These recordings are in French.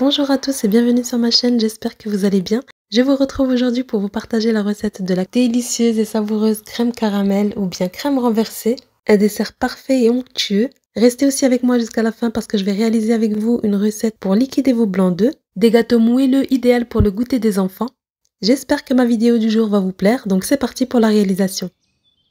Bonjour à tous et bienvenue sur ma chaîne, j'espère que vous allez bien. Je vous retrouve aujourd'hui pour vous partager la recette de la délicieuse et savoureuse crème caramel ou bien crème renversée, un dessert parfait et onctueux. Restez aussi avec moi jusqu'à la fin parce que je vais réaliser avec vous une recette pour liquider vos blancs d'œufs, des gâteaux moelleux idéal pour le goûter des enfants. J'espère que ma vidéo du jour va vous plaire, donc c'est parti pour la réalisation.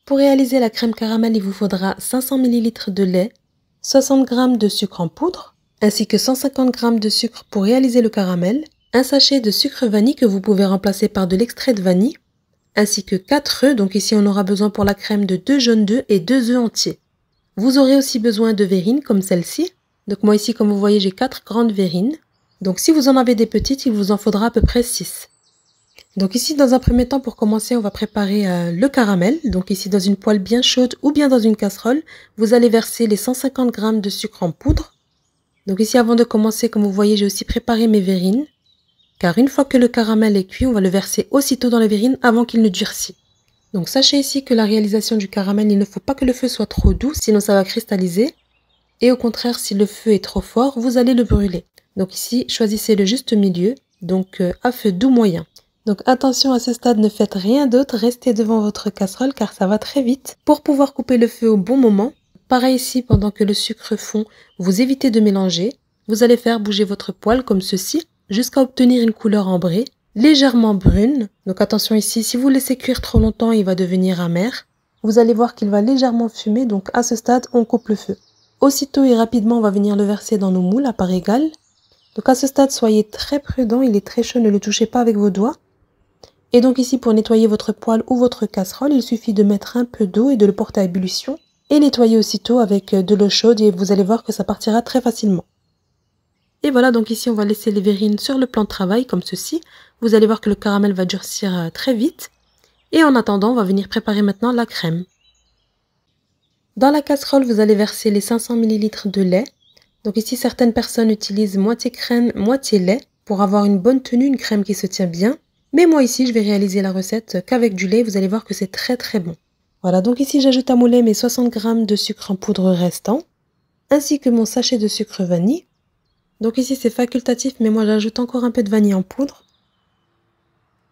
Pour réaliser la crème caramel, il vous faudra 500 ml de lait, 60 g de sucre en poudre, ainsi que 150 g de sucre pour réaliser le caramel, un sachet de sucre vanille que vous pouvez remplacer par de l'extrait de vanille, ainsi que 4 œufs, donc ici on aura besoin pour la crème de 2 jaunes d'œufs et 2 œufs entiers. Vous aurez aussi besoin de verrines comme celle-ci, donc moi ici comme vous voyez j'ai 4 grandes verrines, donc si vous en avez des petites il vous en faudra à peu près 6. Donc ici, dans un premier temps, pour commencer, on va préparer le caramel. Donc ici, dans une poêle bien chaude ou bien dans une casserole, vous allez verser les 150 g de sucre en poudre. Donc ici, avant de commencer, comme vous voyez, j'ai aussi préparé mes verrines. Car une fois que le caramel est cuit, on va le verser aussitôt dans les verrines avant qu'il ne durcisse. Donc sachez ici que la réalisation du caramel, il ne faut pas que le feu soit trop doux, sinon ça va cristalliser. Et au contraire, si le feu est trop fort, vous allez le brûler. Donc ici, choisissez le juste milieu, donc à feu doux moyen. Donc attention à ce stade, ne faites rien d'autre, restez devant votre casserole car ça va très vite. Pour pouvoir couper le feu au bon moment, pareil ici, pendant que le sucre fond, vous évitez de mélanger. Vous allez faire bouger votre poêle comme ceci, jusqu'à obtenir une couleur ambrée, légèrement brune. Donc attention ici, si vous laissez cuire trop longtemps, il va devenir amer. Vous allez voir qu'il va légèrement fumer, donc à ce stade, on coupe le feu. Aussitôt et rapidement, on va venir le verser dans nos moules à part égale. Donc à ce stade, soyez très prudent, il est très chaud, ne le touchez pas avec vos doigts. Et donc ici, pour nettoyer votre poêle ou votre casserole, il suffit de mettre un peu d'eau et de le porter à ébullition. Et nettoyer aussitôt avec de l'eau chaude et vous allez voir que ça partira très facilement. Et voilà, donc ici, on va laisser les verrines sur le plan de travail comme ceci. Vous allez voir que le caramel va durcir très vite. Et en attendant, on va venir préparer maintenant la crème. Dans la casserole, vous allez verser les 500 ml de lait. Donc ici, certaines personnes utilisent moitié crème, moitié lait pour avoir une bonne tenue, une crème qui se tient bien. Mais moi ici, je vais réaliser la recette qu'avec du lait. Vous allez voir que c'est très très bon. Voilà, donc ici, j'ajoute à mon lait mes 60 g de sucre en poudre restant, ainsi que mon sachet de sucre vanille. Donc ici, c'est facultatif, mais moi, j'ajoute encore un peu de vanille en poudre.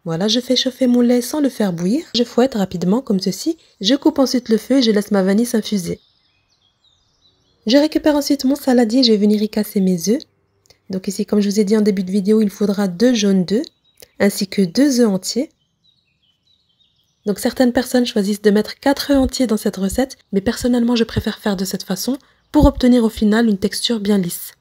Voilà, je fais chauffer mon lait sans le faire bouillir. Je fouette rapidement comme ceci. Je coupe ensuite le feu et je laisse ma vanille s'infuser. Je récupère ensuite mon saladier et je vais venir y casser mes œufs. Donc ici, comme je vous ai dit en début de vidéo, il faudra 2 jaunes d'œufs, ainsi que 2 œufs entiers. Donc certaines personnes choisissent de mettre 4 œufs entiers dans cette recette, mais personnellement je préfère faire de cette façon pour obtenir au final une texture bien lisse.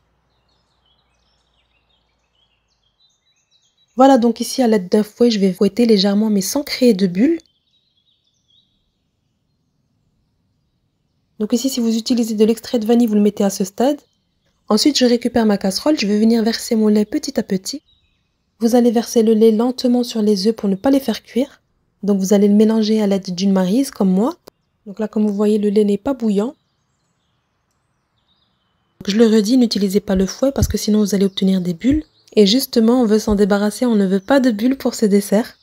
Voilà, donc ici à l'aide d'un fouet, je vais fouetter légèrement mais sans créer de bulles. Donc ici, si vous utilisez de l'extrait de vanille, vous le mettez à ce stade. Ensuite, je récupère ma casserole, je vais venir verser mon lait petit à petit. Vous allez verser le lait lentement sur les œufs pour ne pas les faire cuire. Donc vous allez le mélanger à l'aide d'une maryse comme moi. Donc là, comme vous voyez, le lait n'est pas bouillant. Donc, je le redis, n'utilisez pas le fouet parce que sinon vous allez obtenir des bulles. Et justement, on veut s'en débarrasser, on ne veut pas de bulles pour ce dessert.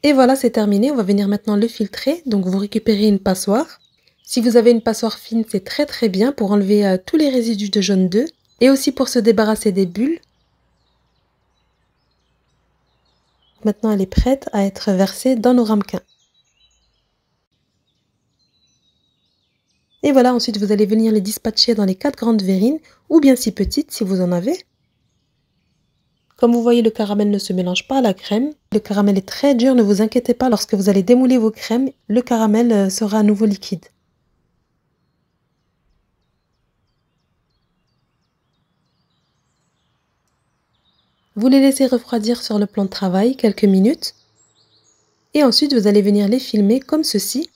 Et voilà, c'est terminé. On va venir maintenant le filtrer. Donc vous récupérez une passoire. Si vous avez une passoire fine, c'est très très bien pour enlever tous les résidus de jaune d'œuf et aussi pour se débarrasser des bulles. Maintenant, elle est prête à être versée dans nos ramequins. Et voilà, ensuite vous allez venir les dispatcher dans les 4 grandes verrines, ou bien si petites si vous en avez. Comme vous voyez, le caramel ne se mélange pas à la crème. Le caramel est très dur, ne vous inquiétez pas, lorsque vous allez démouler vos crèmes, le caramel sera à nouveau liquide. Vous les laissez refroidir sur le plan de travail quelques minutes. Et ensuite, vous allez venir les filmer comme ceci.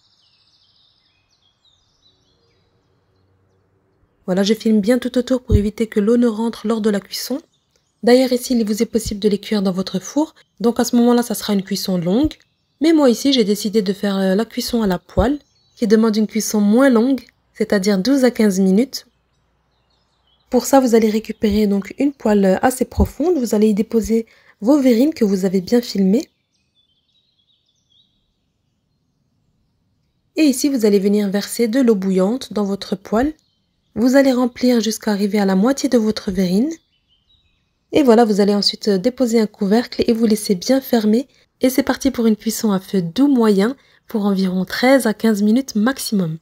Voilà, je filme bien tout autour pour éviter que l'eau ne rentre lors de la cuisson. D'ailleurs, ici, il vous est possible de les cuire dans votre four. Donc à ce moment-là, ça sera une cuisson longue. Mais moi ici, j'ai décidé de faire la cuisson à la poêle, qui demande une cuisson moins longue, c'est-à-dire 12 à 15 minutes. Pour ça, vous allez récupérer donc une poêle assez profonde. Vous allez y déposer vos verrines que vous avez bien filmées. Et ici, vous allez venir verser de l'eau bouillante dans votre poêle. Vous allez remplir jusqu'à arriver à la moitié de votre verrine. Et voilà, vous allez ensuite déposer un couvercle et vous laisser bien fermer. Et c'est parti pour une cuisson à feu doux moyen pour environ 13 à 15 minutes maximum.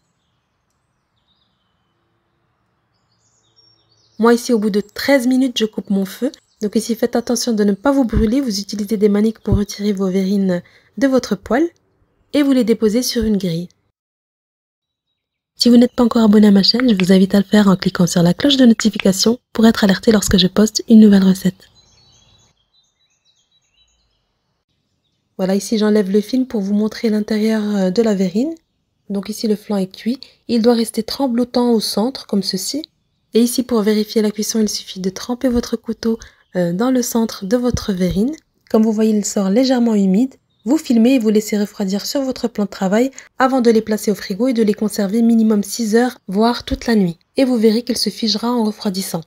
Moi ici, au bout de 13 minutes, je coupe mon feu. Donc ici, faites attention de ne pas vous brûler. Vous utilisez des maniques pour retirer vos verrines de votre poêle et vous les déposez sur une grille. Si vous n'êtes pas encore abonné à ma chaîne, je vous invite à le faire en cliquant sur la cloche de notification pour être alerté lorsque je poste une nouvelle recette. Voilà, ici j'enlève le film pour vous montrer l'intérieur de la verrine. Donc ici le flanc est cuit. Il doit rester tremblotant au centre, comme ceci. Et ici pour vérifier la cuisson, il suffit de tremper votre couteau dans le centre de votre verrine. Comme vous voyez, il sort légèrement humide. Vous filmez et vous laissez refroidir sur votre plan de travail avant de les placer au frigo et de les conserver minimum 6 heures, voire toute la nuit. Et vous verrez qu'il se figera en refroidissant.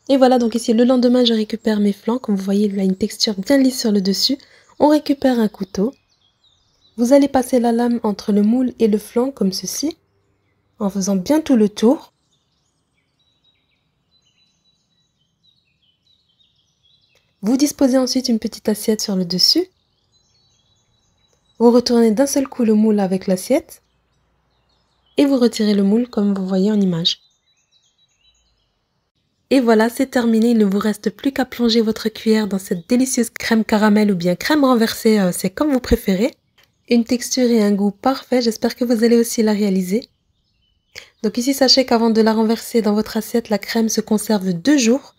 Et voilà, donc ici le lendemain, je récupère mes flancs. Comme vous voyez, il a une texture bien lisse sur le dessus. On récupère un couteau. Vous allez passer la lame entre le moule et le flanc comme ceci, en faisant bien tout le tour. Vous disposez ensuite une petite assiette sur le dessus. Vous retournez d'un seul coup le moule avec l'assiette. Et vous retirez le moule comme vous voyez en image. Et voilà, c'est terminé. Il ne vous reste plus qu'à plonger votre cuillère dans cette délicieuse crème caramel ou bien crème renversée, c'est comme vous préférez. Une texture et un goût parfait, j'espère que vous allez aussi la réaliser. Donc ici, sachez qu'avant de la renverser dans votre assiette, la crème se conserve 2 jours.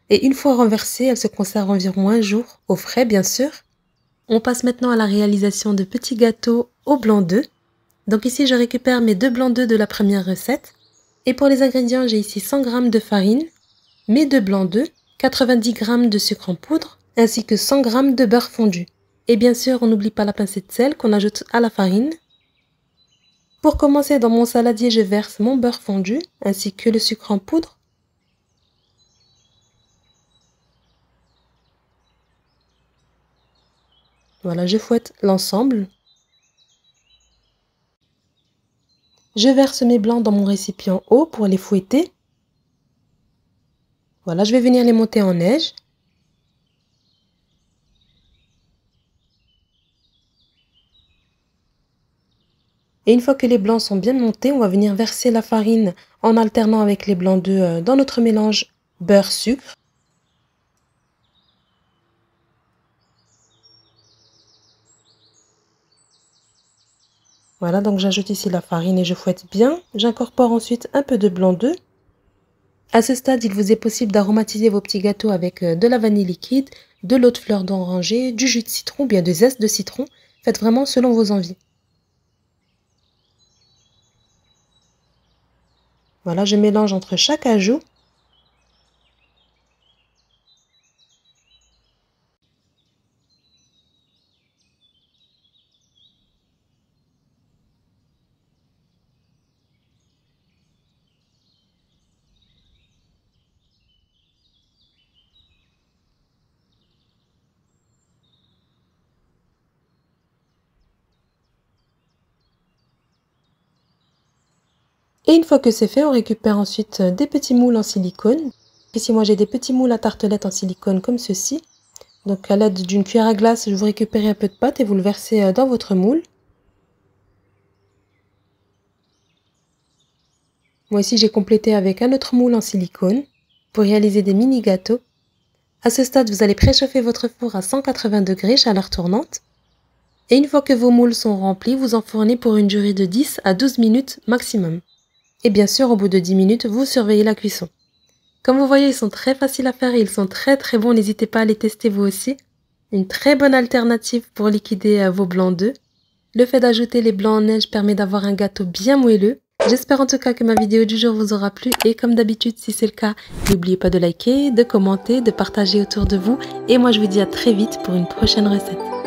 Et une fois renversée, elle se conserve environ 1 jour, au frais bien sûr. On passe maintenant à la réalisation de petits gâteaux au blanc d'œuf. Donc ici, je récupère mes 2 blancs d'œufs de la première recette. Et pour les ingrédients, j'ai ici 100 g de farine, mes 2 blancs d'œufs, 90 g de sucre en poudre, ainsi que 100 g de beurre fondu. Et bien sûr, on n'oublie pas la pincée de sel qu'on ajoute à la farine. Pour commencer, dans mon saladier, je verse mon beurre fondu, ainsi que le sucre en poudre. Voilà, je fouette l'ensemble. Je verse mes blancs dans mon récipient haut pour les fouetter. Voilà, je vais venir les monter en neige. Et une fois que les blancs sont bien montés, on va venir verser la farine en alternant avec les blancs d'œufs dans notre mélange beurre-sucre. Voilà, donc j'ajoute ici la farine et je fouette bien. J'incorpore ensuite un peu de blanc d'œuf. À ce stade, il vous est possible d'aromatiser vos petits gâteaux avec de la vanille liquide, de l'eau de fleur d'oranger, du jus de citron ou bien de zeste de citron. Faites vraiment selon vos envies. Voilà, je mélange entre chaque ajout. Et une fois que c'est fait, on récupère ensuite des petits moules en silicone. Ici, moi, j'ai des petits moules à tartelettes en silicone comme ceci. Donc, à l'aide d'une cuillère à glace, vous récupérez un peu de pâte et vous le versez dans votre moule. Moi, ici, j'ai complété avec un autre moule en silicone pour réaliser des mini gâteaux. À ce stade, vous allez préchauffer votre four à 180 degrés, chaleur tournante. Et une fois que vos moules sont remplis, vous enfournez pour une durée de 10 à 12 minutes maximum. Et bien sûr, au bout de 10 minutes, vous surveillez la cuisson. Comme vous voyez, ils sont très faciles à faire et ils sont très bons. N'hésitez pas à les tester vous aussi. Une très bonne alternative pour liquider vos blancs d'œufs. Le fait d'ajouter les blancs en neige permet d'avoir un gâteau bien moelleux. J'espère en tout cas que ma vidéo du jour vous aura plu et comme d'habitude, si c'est le cas, n'oubliez pas de liker, de commenter, de partager autour de vous. Et moi, je vous dis à très vite pour une prochaine recette.